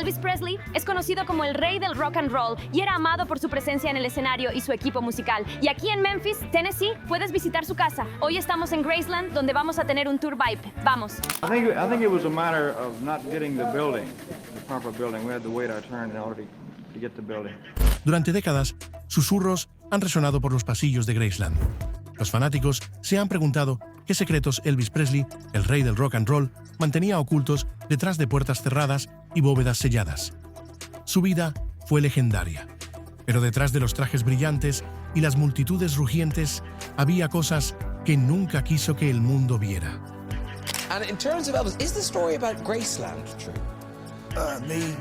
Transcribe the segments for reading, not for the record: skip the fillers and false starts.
Elvis Presley es conocido como el rey del rock and roll y era amado por su presencia en el escenario y su equipo musical. Y aquí en Memphis, Tennessee, puedes visitar su casa. Hoy estamos en Graceland, donde vamos a tener un tour vibe. Vamos. I think it was a matter of not getting the building, the proper building. We had to wait our turn in order to get the building. Durante décadas, susurros han resonado por los pasillos de Graceland. Los fanáticos se han preguntado qué secretos Elvis Presley, el rey del rock and roll, mantenía ocultos detrás de puertas cerradas y bóvedas selladas. Su vida fue legendaria, pero detrás de los trajes brillantes y las multitudes rugientes había cosas que nunca quiso que el mundo viera. And in terms of Elvis, is the story about Graceland true? Me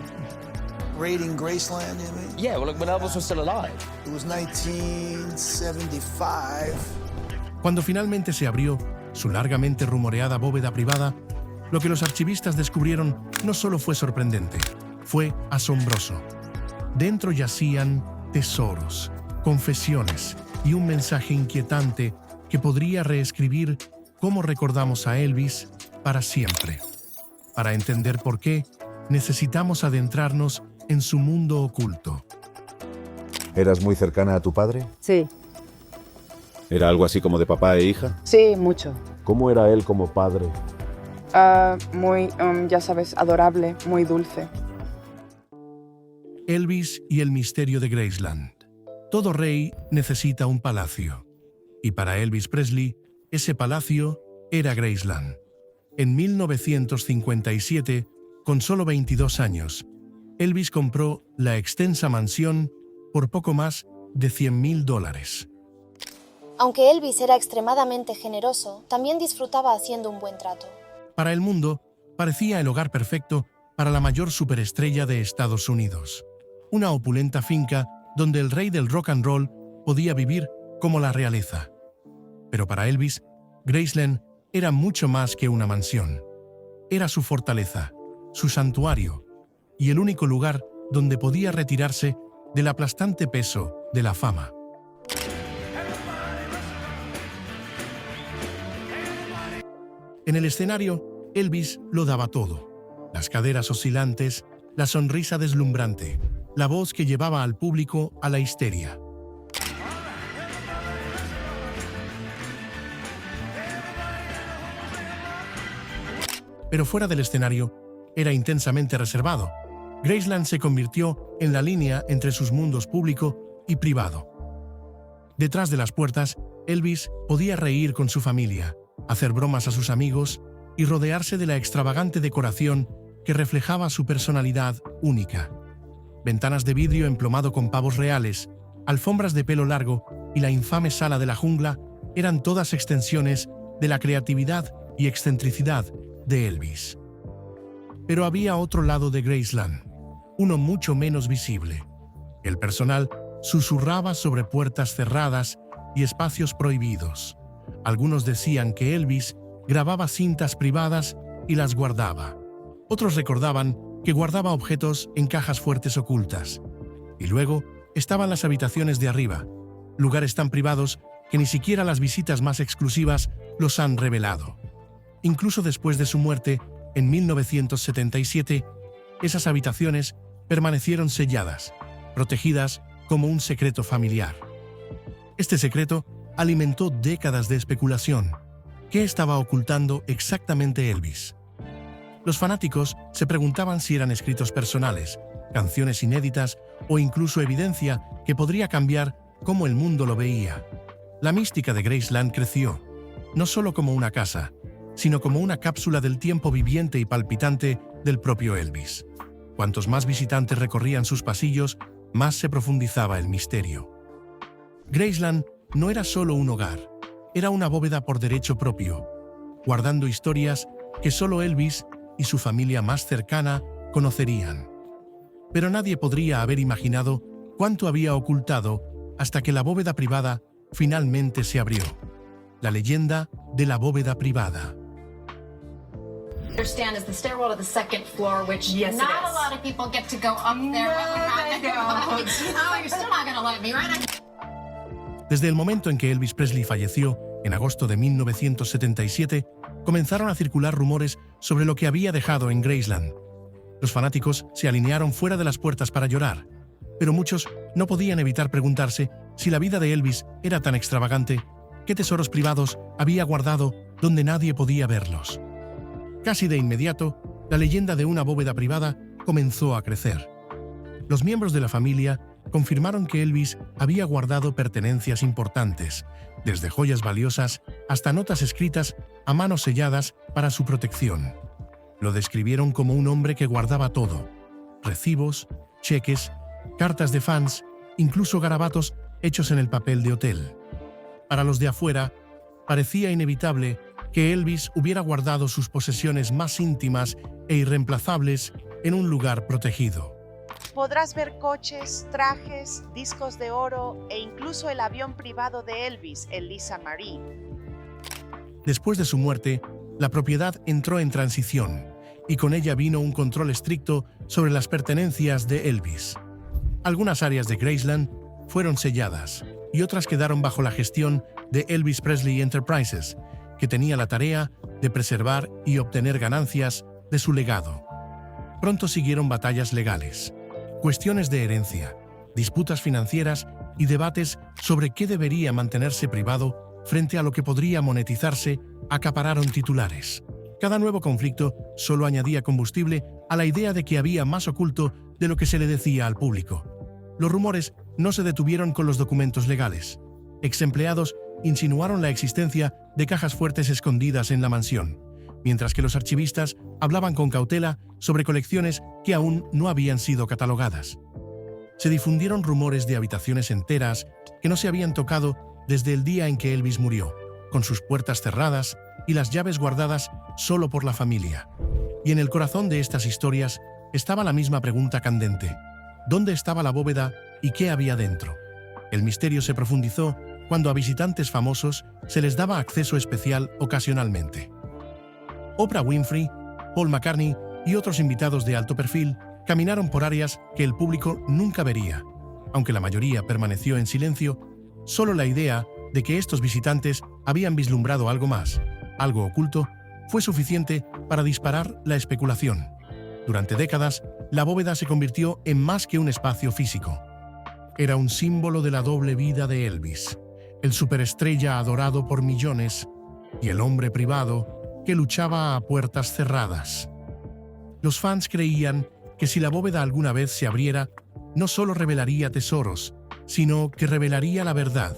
raiding Graceland, you mean? Yeah, well, when Elvis was still alive. It was 1975. Cuando finalmente se abrió su largamente rumoreada bóveda privada, lo que los archivistas descubrieron no solo fue sorprendente, fue asombroso. Dentro yacían tesoros, confesiones y un mensaje inquietante que podría reescribir cómo recordamos a Elvis para siempre. Para entender por qué, necesitamos adentrarnos en su mundo oculto. ¿Eras muy cercana a tu padre? Sí, ¿Era algo así como de papá e hija? sí, mucho. ¿Cómo era él como padre? Muy, ya sabes, adorable, muy dulce. Elvis y el misterio de Graceland. Todo rey necesita un palacio. Y para Elvis Presley, ese palacio era Graceland. En 1957, con solo 22 años, Elvis compró la extensa mansión por poco más de $100,000. Aunque Elvis era extremadamente generoso, también disfrutaba haciendo un buen trato. Para el mundo, parecía el hogar perfecto para la mayor superestrella de Estados Unidos. Una opulenta finca donde el rey del rock and roll podía vivir como la realeza. Pero para Elvis, Graceland era mucho más que una mansión. Era su fortaleza, su santuario y el único lugar donde podía retirarse del aplastante peso de la fama. En el escenario, Elvis lo daba todo. Las caderas oscilantes, la sonrisa deslumbrante, la voz que llevaba al público a la histeria. Pero fuera del escenario, era intensamente reservado. Graceland se convirtió en la línea entre sus mundos público y privado. Detrás de las puertas, Elvis podía reír con su familia, hacer bromas a sus amigos y rodearse de la extravagante decoración que reflejaba su personalidad única. Ventanas de vidrio emplomado con pavos reales, alfombras de pelo largo y la infame sala de la jungla eran todas extensiones de la creatividad y excentricidad de Elvis. Pero había otro lado de Graceland, uno mucho menos visible. El personal susurraba sobre puertas cerradas y espacios prohibidos. Algunos decían que Elvis grababa cintas privadas y las guardaba. Otros recordaban que guardaba objetos en cajas fuertes ocultas. Y luego estaban las habitaciones de arriba, lugares tan privados que ni siquiera las visitas más exclusivas los han revelado. Incluso después de su muerte, en 1977, esas habitaciones permanecieron selladas, protegidas como un secreto familiar. Este secreto alimentó décadas de especulación. ¿Qué estaba ocultando exactamente Elvis? Los fanáticos se preguntaban si eran escritos personales, canciones inéditas o incluso evidencia que podría cambiar cómo el mundo lo veía. La mística de Graceland creció, no solo como una casa, sino como una cápsula del tiempo viviente y palpitante del propio Elvis. Cuantos más visitantes recorrían sus pasillos, más se profundizaba el misterio. Graceland no era solo un hogar, era una bóveda por derecho propio, guardando historias que solo Elvis y su familia más cercana conocerían. Pero nadie podría haber imaginado cuánto había ocultado hasta que la bóveda privada finalmente se abrió. La leyenda de la bóveda privada. Understand is the stairwell to the second floor, which Yes, it not is. a lot of people get to go up there. No, they don't. Oh, you're still not gonna let me, right? Desde el momento en que Elvis Presley falleció, en agosto de 1977, comenzaron a circular rumores sobre lo que había dejado en Graceland. Los fanáticos se alinearon fuera de las puertas para llorar, pero muchos no podían evitar preguntarse si la vida de Elvis era tan extravagante, qué tesoros privados había guardado donde nadie podía verlos. Casi de inmediato, la leyenda de una bóveda privada comenzó a crecer. Los miembros de la familia confirmaron que Elvis había guardado pertenencias importantes, desde joyas valiosas hasta notas escritas a mano selladas para su protección. Lo describieron como un hombre que guardaba todo: recibos, cheques, cartas de fans, incluso garabatos hechos en el papel de hotel. Para los de afuera, parecía inevitable que Elvis hubiera guardado sus posesiones más íntimas e irreemplazables en un lugar protegido. Podrás ver coches, trajes, discos de oro e incluso el avión privado de Elvis, el Lisa Marie. Después de su muerte, la propiedad entró en transición, y con ella vino un control estricto sobre las pertenencias de Elvis. Algunas áreas de Graceland fueron selladas, y otras quedaron bajo la gestión de Elvis Presley Enterprises, que tenía la tarea de preservar y obtener ganancias de su legado. Pronto siguieron batallas legales, cuestiones de herencia, disputas financieras y debates sobre qué debería mantenerse privado frente a lo que podría monetizarse. Acapararon titulares. Cada nuevo conflicto solo añadía combustible a la idea de que había más oculto de lo que se le decía al público. Los rumores no se detuvieron con los documentos legales. Ex-empleados insinuaron la existencia de cajas fuertes escondidas en la mansión, mientras que los archivistas hablaban con cautela sobre colecciones que aún no habían sido catalogadas. Se difundieron rumores de habitaciones enteras que no se habían tocado desde el día en que Elvis murió, con sus puertas cerradas y las llaves guardadas solo por la familia. Y en el corazón de estas historias estaba la misma pregunta candente: ¿dónde estaba la bóveda y qué había dentro? El misterio se profundizó cuando a visitantes famosos se les daba acceso especial ocasionalmente. Oprah Winfrey, Paul McCartney y otros invitados de alto perfil caminaron por áreas que el público nunca vería. Aunque la mayoría permaneció en silencio, solo la idea de que estos visitantes habían vislumbrado algo más, algo oculto, fue suficiente para disparar la especulación. Durante décadas, la bóveda se convirtió en más que un espacio físico. Era un símbolo de la doble vida de Elvis, el superestrella adorado por millones y el hombre privado que luchaba a puertas cerradas. Los fans creían que si la bóveda alguna vez se abriera, no solo revelaría tesoros, sino que revelaría la verdad.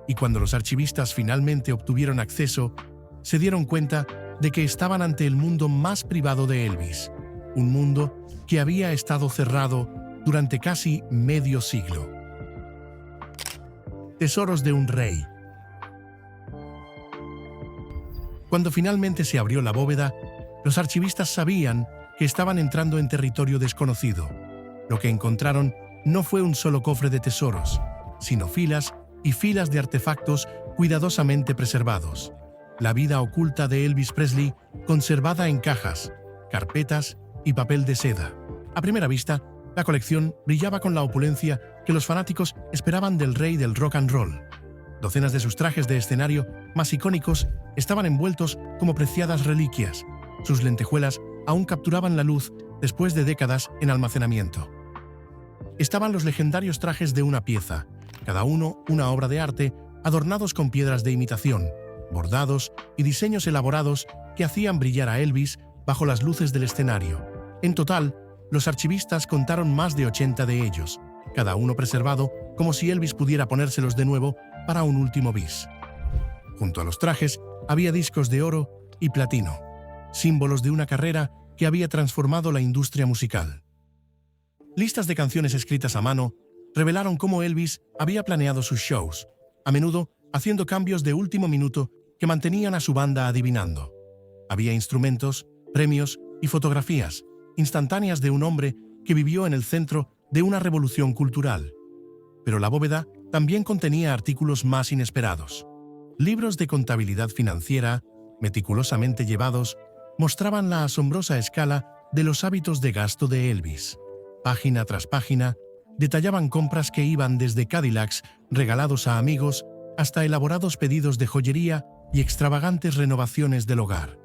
Y cuando los archivistas finalmente obtuvieron acceso, se dieron cuenta de que estaban ante el mundo más privado de Elvis, un mundo que había estado cerrado durante casi medio siglo. Tesoros de un rey. Cuando finalmente se abrió la bóveda, los archivistas sabían que estaban entrando en territorio desconocido. Lo que encontraron no fue un solo cofre de tesoros, sino filas y filas de artefactos cuidadosamente preservados. La vida oculta de Elvis Presley, conservada en cajas, carpetas y papel de seda. A primera vista, la colección brillaba con la opulencia que los fanáticos esperaban del rey del rock and roll. Docenas de sus trajes de escenario más icónicos estaban envueltos como preciadas reliquias. Sus lentejuelas aún capturaban la luz después de décadas en almacenamiento. Estaban los legendarios trajes de una pieza, cada uno una obra de arte, adornados con piedras de imitación, bordados y diseños elaborados que hacían brillar a Elvis bajo las luces del escenario. En total, los archivistas contaron más de 80 de ellos, cada uno preservado como si Elvis pudiera ponérselos de nuevo para un último bis. Junto a los trajes había discos de oro y platino, símbolos de una carrera que había transformado la industria musical. Listas de canciones escritas a mano revelaron cómo Elvis había planeado sus shows, a menudo haciendo cambios de último minuto que mantenían a su banda adivinando. Había instrumentos, premios y fotografías instantáneas de un hombre que vivió en el centro de una revolución cultural. Pero la bóveda también contenía artículos más inesperados. Libros de contabilidad financiera, meticulosamente llevados, mostraban la asombrosa escala de los hábitos de gasto de Elvis. Página tras página, detallaban compras que iban desde Cadillacs regalados a amigos hasta elaborados pedidos de joyería y extravagantes renovaciones del hogar.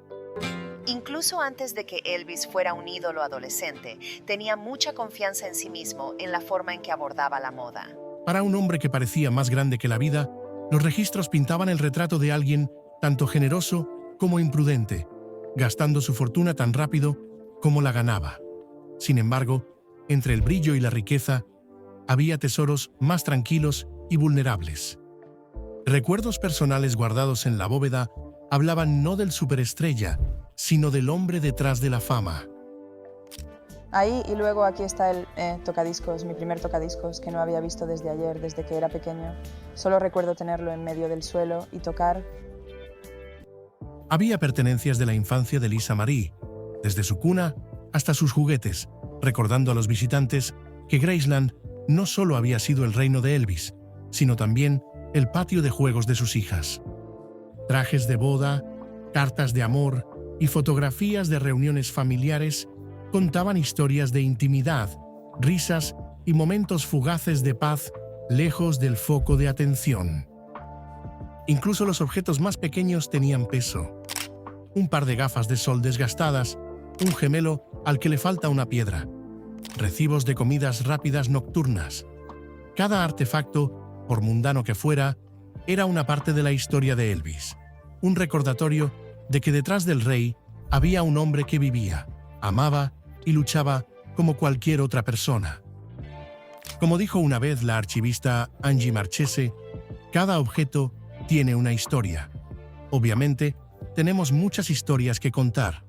Incluso Incluso antes de que Elvis fuera un ídolo adolescente, tenía mucha confianza en sí mismo en la forma en que abordaba la moda. Para un hombre que parecía más grande que la vida, los registros pintaban el retrato de alguien tanto generoso como imprudente, gastando su fortuna tan rápido como la ganaba. Sin embargo, entre el brillo y la riqueza, había tesoros más tranquilos y vulnerables. Recuerdos personales guardados en la bóveda hablaban no del superestrella, sino del hombre detrás de la fama. Ahí y luego aquí está el tocadiscos, mi primer tocadiscos que no había visto desde ayer, desde que era pequeño. Solo recuerdo tenerlo en medio del suelo y tocar. Había pertenencias de la infancia de Lisa Marie, desde su cuna hasta sus juguetes, recordando a los visitantes que Graceland no solo había sido el reino de Elvis, sino también el patio de juegos de sus hijas. Trajes de boda, cartas de amor y fotografías de reuniones familiares contaban historias de intimidad, risas y momentos fugaces de paz lejos del foco de atención. Incluso los objetos más pequeños tenían peso. Un par de gafas de sol desgastadas, un gemelo al que le falta una piedra, recibos de comidas rápidas nocturnas. Cada artefacto, por mundano que fuera, era una parte de la historia de Elvis, un recordatorio de que detrás del rey había un hombre que vivía, amaba y luchaba como cualquier otra persona. Como dijo una vez la archivista Angie Marchese, cada objeto tiene una historia. Obviamente, tenemos muchas historias que contar.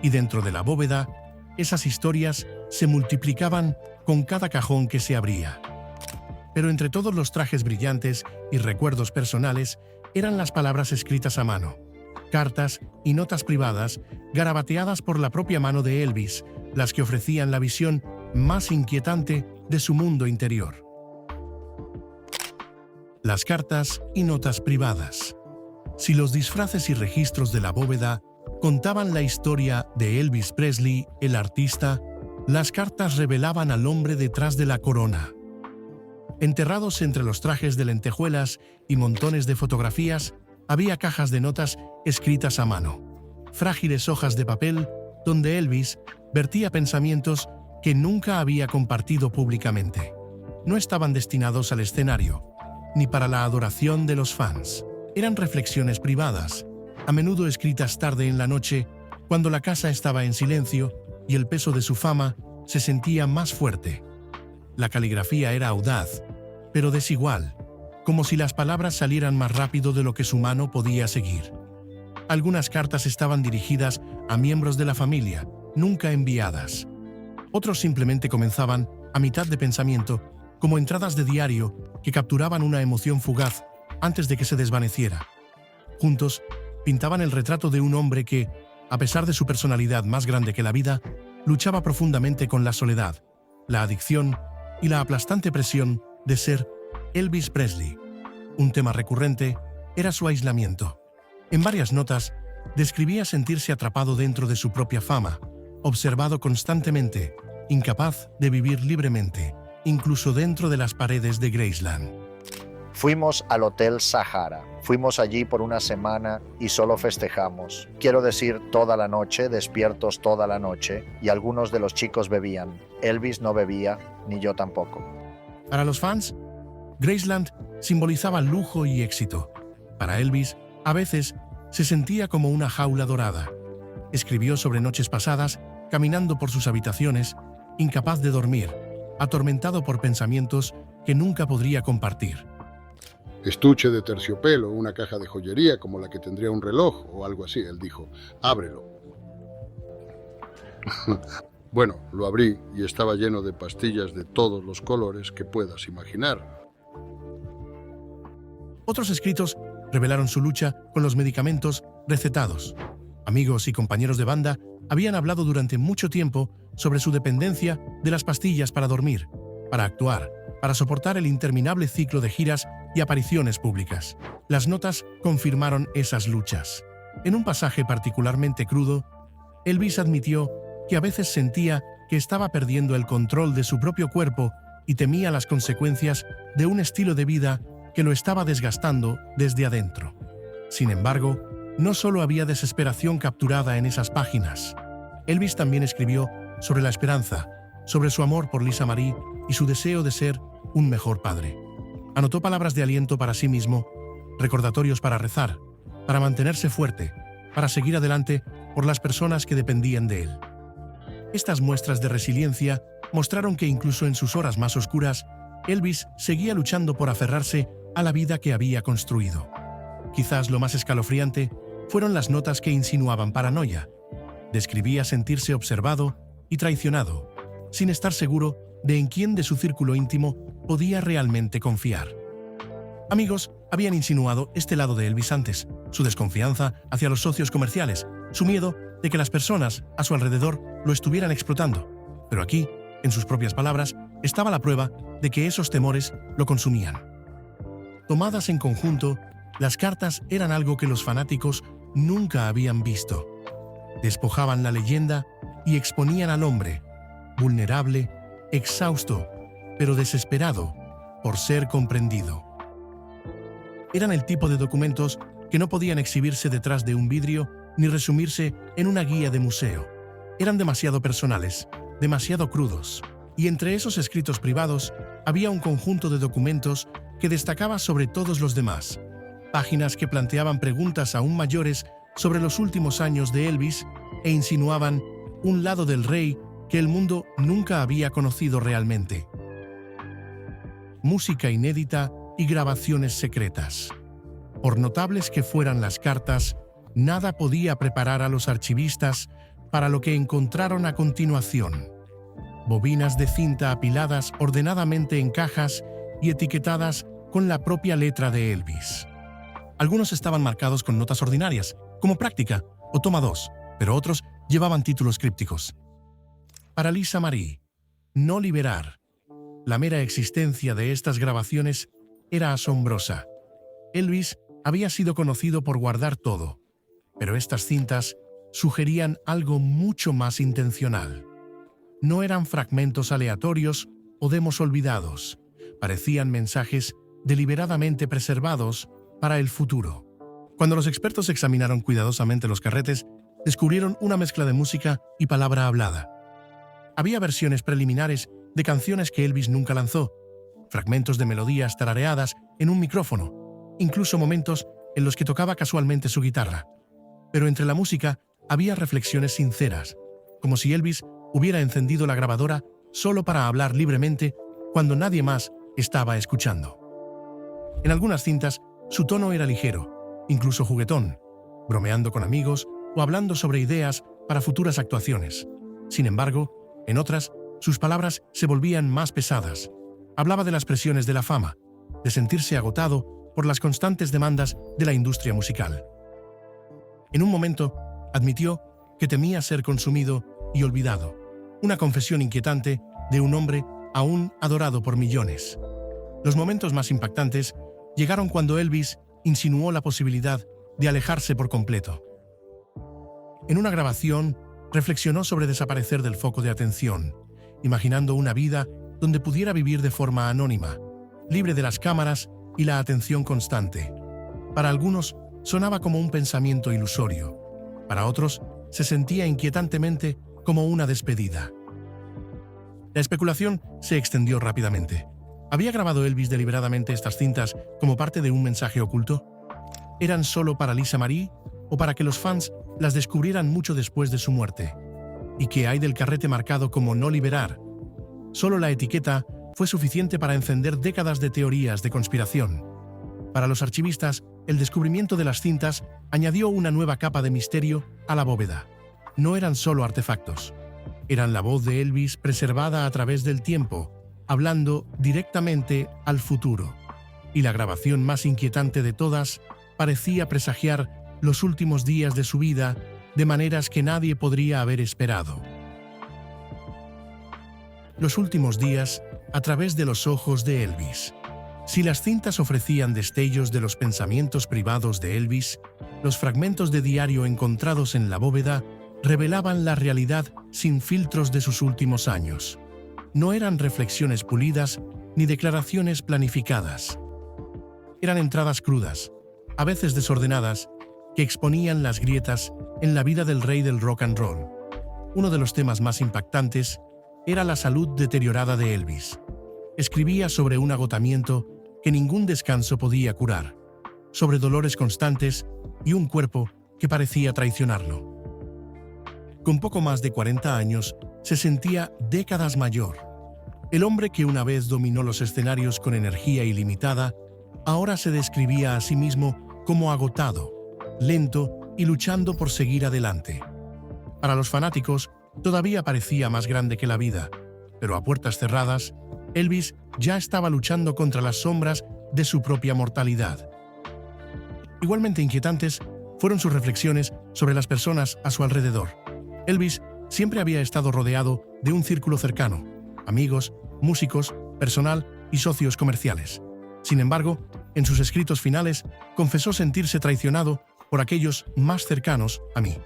Y dentro de la bóveda, esas historias se multiplicaban con cada cajón que se abría. Pero entre todos los trajes brillantes y recuerdos personales eran las palabras escritas a mano, cartas y notas privadas garabateadas por la propia mano de Elvis, las que ofrecían la visión más inquietante de su mundo interior. Las cartas y notas privadas. Si los disfraces y registros de la bóveda contaban la historia de Elvis Presley, el artista, las cartas revelaban al hombre detrás de la corona. Enterrados entre los trajes de lentejuelas y montones de fotografías, había cajas de notas escritas a mano, frágiles hojas de papel donde Elvis vertía pensamientos que nunca había compartido públicamente. No estaban destinados al escenario, ni para la adoración de los fans. Eran reflexiones privadas, a menudo escritas tarde en la noche, cuando la casa estaba en silencio y el peso de su fama se sentía más fuerte. La caligrafía era audaz, pero desigual, como si las palabras salieran más rápido de lo que su mano podía seguir. Algunas cartas estaban dirigidas a miembros de la familia, nunca enviadas. Otros simplemente comenzaban, a mitad de pensamiento, como entradas de diario que capturaban una emoción fugaz antes de que se desvaneciera. Juntos, pintaban el retrato de un hombre que, a pesar de su personalidad más grande que la vida, luchaba profundamente con la soledad, la adicción y la aplastante presión de ser Elvis Presley. Un tema recurrente era su aislamiento. En varias notas, describía sentirse atrapado dentro de su propia fama, observado constantemente, incapaz de vivir libremente, incluso dentro de las paredes de Graceland. Fuimos al Hotel Sahara. Fuimos allí por una semana y solo festejamos. Quiero decir, toda la noche, despiertos toda la noche, y algunos de los chicos bebían. Elvis no bebía, ni yo tampoco. Para los fans, Graceland simbolizaba lujo y éxito. Para Elvis, a veces, se sentía como una jaula dorada. Escribió sobre noches pasadas, caminando por sus habitaciones, incapaz de dormir, atormentado por pensamientos que nunca podría compartir. Estuche de terciopelo, una caja de joyería como la que tendría un reloj o algo así. Él dijo, ábrelo. Bueno, lo abrí y estaba lleno de pastillas de todos los colores que puedas imaginar. Otros escritos revelaron su lucha con los medicamentos recetados. Amigos y compañeros de banda habían hablado durante mucho tiempo sobre su dependencia de las pastillas para dormir, para actuar, para soportar el interminable ciclo de giras y apariciones públicas. Las notas confirmaron esas luchas. En un pasaje particularmente crudo, Elvis admitió que a veces sentía que estaba perdiendo el control de su propio cuerpo y temía las consecuencias de un estilo de vida que lo estaba desgastando desde adentro. Sin embargo, no solo había desesperación capturada en esas páginas. Elvis también escribió sobre la esperanza, sobre su amor por Lisa Marie y su deseo de ser un mejor padre. Anotó palabras de aliento para sí mismo, recordatorios para rezar, para mantenerse fuerte, para seguir adelante por las personas que dependían de él. Estas muestras de resiliencia mostraron que incluso en sus horas más oscuras, Elvis seguía luchando por aferrarse a la vida que había construido. Quizás lo más escalofriante fueron las notas que insinuaban paranoia. Describía sentirse observado y traicionado, sin estar seguro de en quién de su círculo íntimo podía realmente confiar. Amigos habían insinuado este lado de Elvis antes, su desconfianza hacia los socios comerciales, su miedo de que las personas a su alrededor lo estuvieran explotando. Pero aquí, en sus propias palabras, estaba la prueba de que esos temores lo consumían. Tomadas en conjunto, las cartas eran algo que los fanáticos nunca habían visto. Despojaban la leyenda y exponían al hombre, vulnerable, exhausto, pero desesperado por ser comprendido. Eran el tipo de documentos que no podían exhibirse detrás de un vidrio ni resumirse en una guía de museo. Eran demasiado personales, demasiado crudos, y entre esos escritos privados había un conjunto de documentos que destacaba sobre todos los demás. Páginas que planteaban preguntas aún mayores sobre los últimos años de Elvis e insinuaban un lado del rey que el mundo nunca había conocido realmente. Música inédita y grabaciones secretas. Por notables que fueran las cartas, nada podía preparar a los archivistas para lo que encontraron a continuación. Bobinas de cinta apiladas ordenadamente en cajas y etiquetadas con la propia letra de Elvis. Algunos estaban marcados con notas ordinarias, como práctica o toma 2, pero otros llevaban títulos crípticos. Para Lisa Marie, no liberar. La mera existencia de estas grabaciones era asombrosa. Elvis había sido conocido por guardar todo, pero estas cintas sugerían algo mucho más intencional. No eran fragmentos aleatorios o demos olvidados, parecían mensajes deliberadamente preservados para el futuro. Cuando los expertos examinaron cuidadosamente los carretes, descubrieron una mezcla de música y palabra hablada. Había versiones preliminares de canciones que Elvis nunca lanzó, fragmentos de melodías tarareadas en un micrófono, incluso momentos en los que tocaba casualmente su guitarra. Pero entre la música había reflexiones sinceras, como si Elvis hubiera encendido la grabadora solo para hablar libremente cuando nadie más estaba escuchando. En algunas cintas, su tono era ligero, incluso juguetón, bromeando con amigos o hablando sobre ideas para futuras actuaciones. Sin embargo, en otras, sus palabras se volvían más pesadas. Hablaba de las presiones de la fama, de sentirse agotado por las constantes demandas de la industria musical. En un momento, admitió que temía ser consumido y olvidado, una confesión inquietante de un hombre aún adorado por millones. Los momentos más impactantes llegaron cuando Elvis insinuó la posibilidad de alejarse por completo. En una grabación, reflexionó sobre desaparecer del foco de atención, imaginando una vida donde pudiera vivir de forma anónima, libre de las cámaras y la atención constante. Para algunos, sonaba como un pensamiento ilusorio. Para otros, se sentía inquietantemente como una despedida. La especulación se extendió rápidamente. ¿Había grabado Elvis deliberadamente estas cintas como parte de un mensaje oculto? ¿Eran solo para Lisa Marie o para que los fans las descubrieran mucho después de su muerte? ¿Y qué hay del carrete marcado como no liberar? Solo la etiqueta fue suficiente para encender décadas de teorías de conspiración. Para los archivistas, el descubrimiento de las cintas añadió una nueva capa de misterio a la bóveda. No eran solo artefactos. Eran la voz de Elvis preservada a través del tiempo, hablando directamente al futuro. Y la grabación más inquietante de todas parecía presagiar los últimos días de su vida de maneras que nadie podría haber esperado. Los últimos días a través de los ojos de Elvis. Si las cintas ofrecían destellos de los pensamientos privados de Elvis, los fragmentos de diario encontrados en la bóveda revelaban la realidad sin filtros de sus últimos años. No eran reflexiones pulidas ni declaraciones planificadas. Eran entradas crudas, a veces desordenadas, que exponían las grietas en la vida del rey del rock and roll. Uno de los temas más impactantes era la salud deteriorada de Elvis. Escribía sobre un agotamiento que ningún descanso podía curar, sobre dolores constantes y un cuerpo que parecía traicionarlo. Con poco más de 40 años, se sentía décadas mayor. El hombre que una vez dominó los escenarios con energía ilimitada, ahora se describía a sí mismo como agotado, lento y luchando por seguir adelante. Para los fanáticos, todavía parecía más grande que la vida, pero a puertas cerradas, Elvis ya estaba luchando contra las sombras de su propia mortalidad. Igualmente inquietantes fueron sus reflexiones sobre las personas a su alrededor. Elvis siempre había estado rodeado de un círculo cercano: amigos, músicos, personal y socios comerciales. Sin embargo, en sus escritos finales, confesó sentirse traicionado por aquellos más cercanos a mí.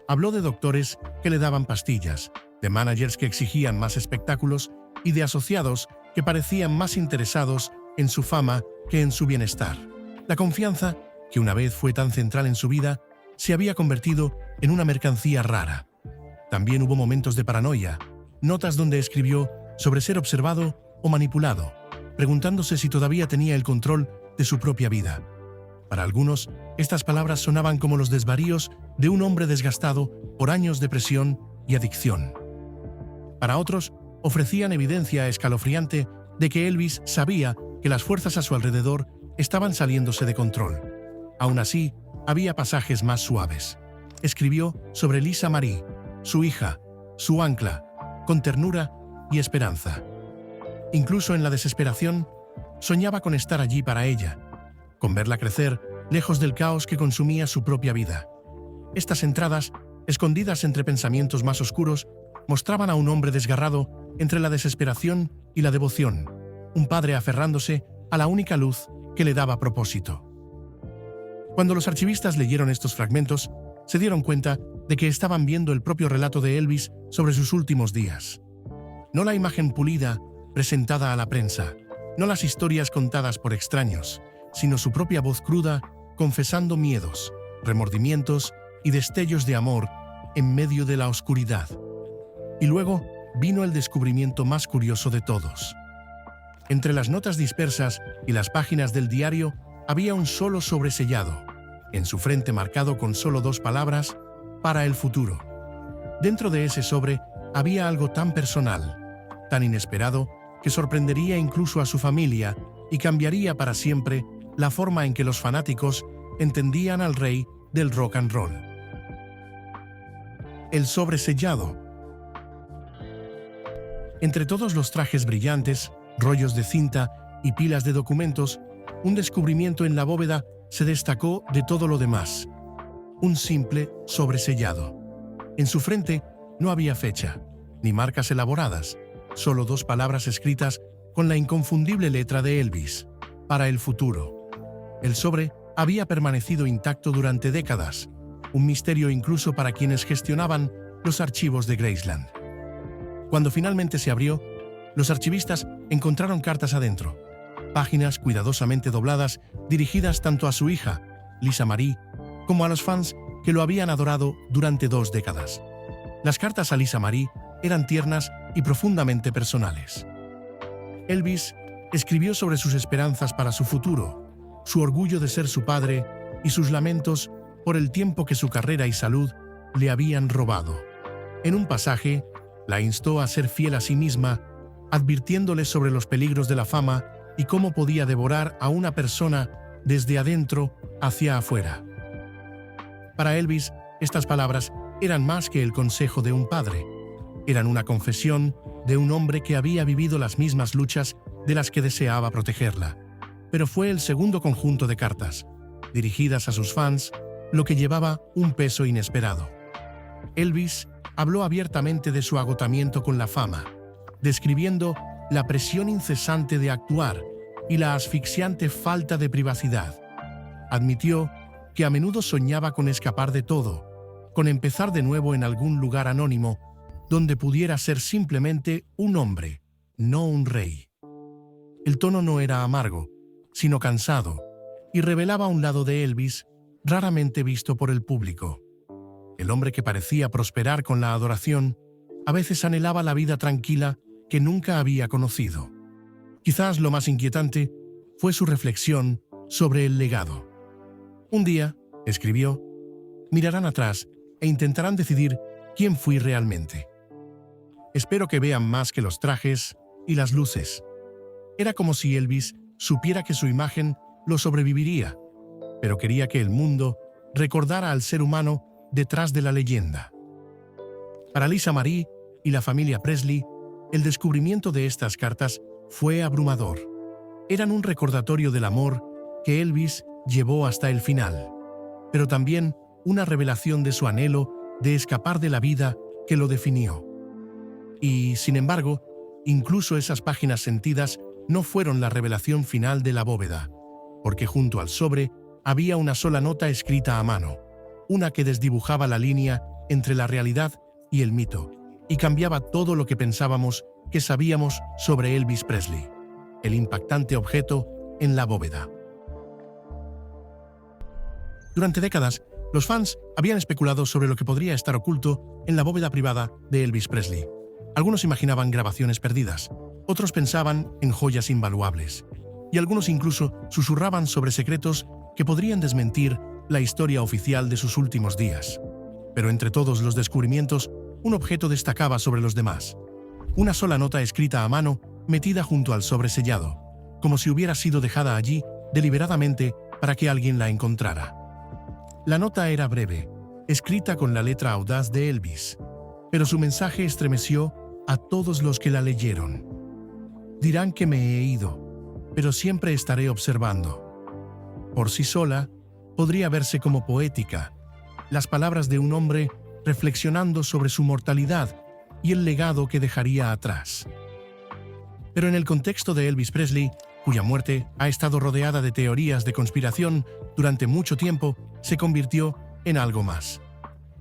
Habló de doctores que le daban pastillas, de managers que exigían más espectáculos y de asociados que parecían más interesados en su fama que en su bienestar. La confianza, que una vez fue tan central en su vida, se había convertido en una mercancía rara. También hubo momentos de paranoia, notas donde escribió sobre ser observado o manipulado, preguntándose si todavía tenía el control de su propia vida. Para algunos, estas palabras sonaban como los desvaríos de un hombre desgastado por años de presión y adicción. Para otros, ofrecían evidencia escalofriante de que Elvis sabía que las fuerzas a su alrededor estaban saliéndose de control. Aún así, había pasajes más suaves. Escribió sobre Lisa Marie, su hija, su ancla, con ternura y esperanza. Incluso en la desesperación, soñaba con estar allí para ella, con verla crecer lejos del caos que consumía su propia vida. Estas entradas, escondidas entre pensamientos más oscuros, mostraban a un hombre desgarrado entre la desesperación y la devoción, un padre aferrándose a la única luz que le daba propósito. Cuando los archivistas leyeron estos fragmentos, se dieron cuenta de que estaban viendo el propio relato de Elvis sobre sus últimos días. No la imagen pulida presentada a la prensa, no las historias contadas por extraños, sino su propia voz cruda, confesando miedos, remordimientos y destellos de amor en medio de la oscuridad. Y luego vino el descubrimiento más curioso de todos. Entre las notas dispersas y las páginas del diario había un solo sobresellado, en su frente marcado con solo 2 palabras: para el futuro. Dentro de ese sobre había algo tan personal, tan inesperado, que sorprendería incluso a su familia y cambiaría para siempre la forma en que los fanáticos entendían al rey del rock and roll. El sobresellado. Entre todos los trajes brillantes, rollos de cinta y pilas de documentos, un descubrimiento en la bóveda se destacó de todo lo demás: un simple sobresellado. En su frente no había fecha, ni marcas elaboradas, solo 2 palabras escritas con la inconfundible letra de Elvis: para el futuro. El sobre había permanecido intacto durante décadas, un misterio incluso para quienes gestionaban los archivos de Graceland. Cuando finalmente se abrió, los archivistas encontraron cartas adentro, páginas cuidadosamente dobladas dirigidas tanto a su hija, Lisa Marie, como a los fans que lo habían adorado durante 2 décadas. Las cartas a Lisa Marie eran tiernas y profundamente personales. Elvis escribió sobre sus esperanzas para su futuro, su orgullo de ser su padre y sus lamentos por el tiempo que su carrera y salud le habían robado. En un pasaje, la instó a ser fiel a sí misma, advirtiéndole sobre los peligros de la fama y cómo podía devorar a una persona desde adentro hacia afuera. Para Elvis, estas palabras eran más que el consejo de un padre. Eran una confesión de un hombre que había vivido las mismas luchas de las que deseaba protegerla. Pero fue el segundo conjunto de cartas, dirigidas a sus fans, lo que llevaba un peso inesperado. Elvis habló abiertamente de su agotamiento con la fama, describiendo la presión incesante de actuar y la asfixiante falta de privacidad. Admitió que a menudo soñaba con escapar de todo, con empezar de nuevo en algún lugar anónimo, donde pudiera ser simplemente un hombre, no un rey. El tono no era amargo, sino cansado, y revelaba un lado de Elvis raramente visto por el público. El hombre que parecía prosperar con la adoración, a veces anhelaba la vida tranquila que nunca había conocido. Quizás lo más inquietante fue su reflexión sobre el legado. Un día, escribió, mirarán atrás e intentarán decidir quién fui realmente. Espero que vean más que los trajes y las luces. Era como si Elvis supiera que su imagen lo sobreviviría, pero quería que el mundo recordara al ser humano detrás de la leyenda. Para Lisa Marie y la familia Presley, el descubrimiento de estas cartas fue abrumador. Eran un recordatorio del amor que Elvis llevó hasta el final, pero también una revelación de su anhelo de escapar de la vida que lo definió. Y, sin embargo, incluso esas páginas sentidas no fueron la revelación final de la bóveda, porque junto al sobre había una sola nota escrita a mano, una que desdibujaba la línea entre la realidad y el mito, y cambiaba todo lo que pensábamos que sabíamos sobre Elvis Presley, el impactante objeto en la bóveda. Durante décadas, los fans habían especulado sobre lo que podría estar oculto en la bóveda privada de Elvis Presley. Algunos imaginaban grabaciones perdidas, otros pensaban en joyas invaluables, y algunos incluso susurraban sobre secretos que podrían desmentir la historia oficial de sus últimos días. Pero entre todos los descubrimientos, un objeto destacaba sobre los demás. Una sola nota escrita a mano, metida junto al sobre sellado, como si hubiera sido dejada allí deliberadamente para que alguien la encontrara. La nota era breve, escrita con la letra audaz de Elvis, pero su mensaje estremeció a todos los que la leyeron. Dirán que me he ido, pero siempre estaré observando. Por sí sola, podría verse como poética, las palabras de un hombre reflexionando sobre su mortalidad y el legado que dejaría atrás. Pero en el contexto de Elvis Presley, cuya muerte ha estado rodeada de teorías de conspiración durante mucho tiempo, se convirtió en algo más.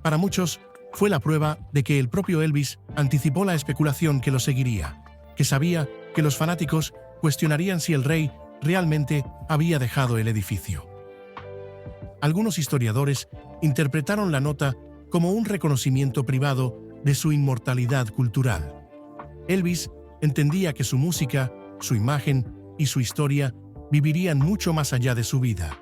Para muchos, fue la prueba de que el propio Elvis anticipó la especulación que lo seguiría, que sabía que los fanáticos cuestionarían si el rey realmente había dejado el edificio. Algunos historiadores interpretaron la nota como un reconocimiento privado de su inmortalidad cultural. Elvis entendía que su música, su imagen y su historia vivirían mucho más allá de su vida.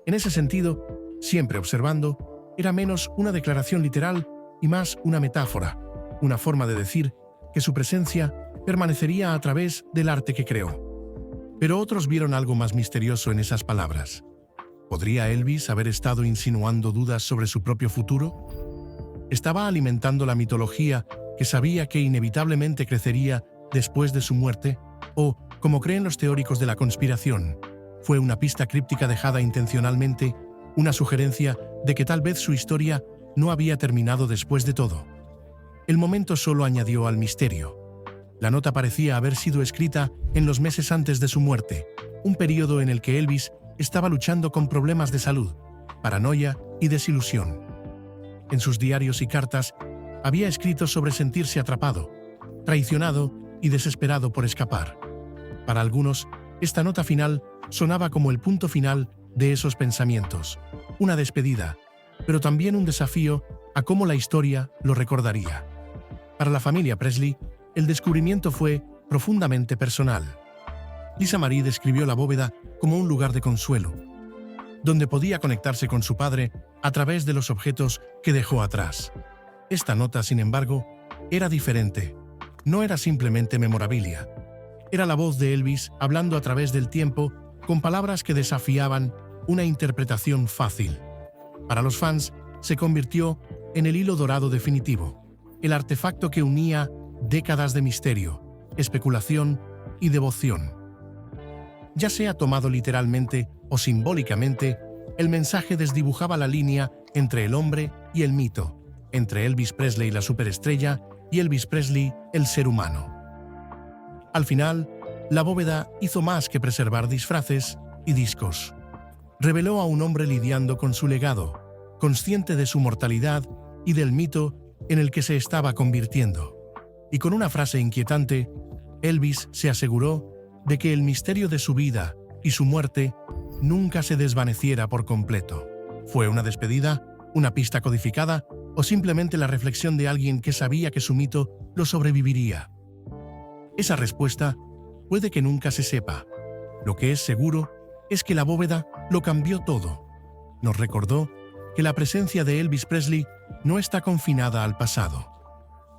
En ese sentido, siempre observando, era menos una declaración literal y más una metáfora, una forma de decir que su presencia permanecería a través del arte que creó. Pero otros vieron algo más misterioso en esas palabras. ¿Podría Elvis haber estado insinuando dudas sobre su propio futuro? ¿Estaba alimentando la mitología que sabía que inevitablemente crecería después de su muerte? ¿O, como creen los teóricos de la conspiración, fue una pista críptica dejada intencionalmente, una sugerencia de que tal vez su historia no había terminado después de todo? El momento solo añadió al misterio. La nota parecía haber sido escrita en los meses antes de su muerte, un periodo en el que Elvis estaba luchando con problemas de salud, paranoia y desilusión. En sus diarios y cartas, había escrito sobre sentirse atrapado, traicionado y desesperado por escapar. Para algunos, esta nota final sonaba como el punto final de esos pensamientos, una despedida, pero también un desafío a cómo la historia lo recordaría. Para la familia Presley, el descubrimiento fue profundamente personal. Lisa Marie describió la bóveda como un lugar de consuelo, donde podía conectarse con su padre a través de los objetos que dejó atrás. Esta nota, sin embargo, era diferente. No era simplemente memorabilia. Era la voz de Elvis hablando a través del tiempo con palabras que desafiaban una interpretación fácil. Para los fans, se convirtió en el hilo dorado definitivo, el artefacto que unía décadas de misterio, especulación y devoción. Ya sea tomado literalmente o simbólicamente, el mensaje desdibujaba la línea entre el hombre y el mito, entre Elvis Presley la superestrella y Elvis Presley el ser humano. Al final, la bóveda hizo más que preservar disfraces y discos. Reveló a un hombre lidiando con su legado, consciente de su mortalidad y del mito en el que se estaba convirtiendo. Y con una frase inquietante, Elvis se aseguró de que el misterio de su vida y su muerte nunca se desvaneciera por completo. ¿Fue una despedida, una pista codificada o simplemente la reflexión de alguien que sabía que su mito lo sobreviviría? Esa respuesta puede que nunca se sepa. Lo que es seguro es que la bóveda lo cambió todo. Nos recordó que la presencia de Elvis Presley no está confinada al pasado.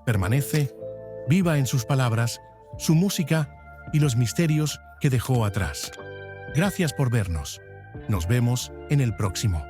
Permanece viva en sus palabras, su música y los misterios que dejó atrás. Gracias por vernos. Nos vemos en el próximo.